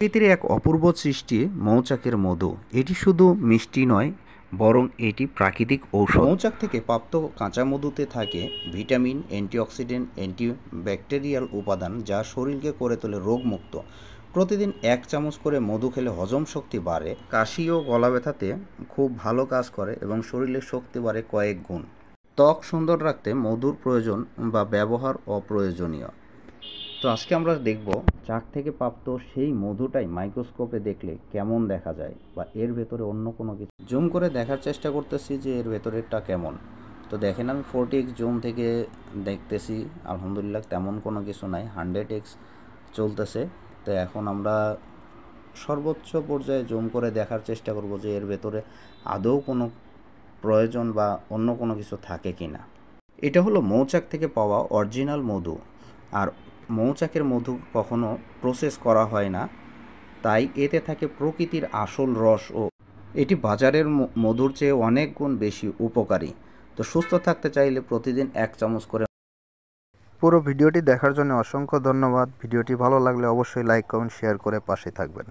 প্রকৃতির এক অপূর্ব সৃষ্টি মৌচাকের মধু। এটি শুধু মিষ্টি নয়, বরং এটি প্রাকৃতিক ঔষধ। মৌচাক থেকে প্রাপ্ত কাঁচা মধুতে থাকে ভিটামিন, অ্যান্টিঅক্সিডেন্ট, অ্যান্টিব্যাকটেরিয়াল উপাদান, যা শরীরকে করে তোলে রোগমুক্ত। প্রতিদিন 1 চামচ করে মধু খেলে হজম শক্তি বাড়ে, কাশি ও গলা ব্যথাতে খুব ভালো কাজ করে এবং শরীরের শক্তি বাড়ে কয়েক গুণ। ত্বক সুন্দর রাখতে মধুর প্রয়োজন বা ব্যবহার অপ্রয়োজনীয়। তো আজকে আমরা দেখব চাক থেকে প্রাপ্ত সেই মধুটাই মাইক্রোস্কোপে দেখলে কেমন দেখা যায়, বা এর ভেতরে অন্য কোনো কিছু। জুম করে দেখার চেষ্টা করতেছি যে এর ভেতরেরটা কেমন। তো দেখেন আমি 40x জুম থেকে দেখতেছি, আলহামদুলিল্লাহ তেমন কোনো কিছু নাই, 100x চলতেছে। তো এখন আমরা সর্বোচ্চ পর্যায়ে জুম করে দেখার চেষ্টা করব যে এর ভেতরে আদৌ কোনো প্রয়োজন বা অন্য কোনো কিছু থাকে কি না। এটা হলো মৌচাক থেকে পাওয়া অরিজিনাল মধু। আর মৌচাকের মধু কখনো প্রসেস করা হয় না, তাই এতে থাকে প্রকৃতির আসল রস ও এটি বাজারের মধুর চেয়ে অনেক গুণ বেশি উপকারী। তো সুস্থ থাকতে চাইলে প্রতিদিন 1 চামচ করে। পুরো ভিডিওটি দেখার জন্য অসংখ্য ধন্যবাদ। ভিডিওটি ভালো লাগলে অবশ্যই লাইক, কমেন্ট, শেয়ার করে পাশে থাকবেন।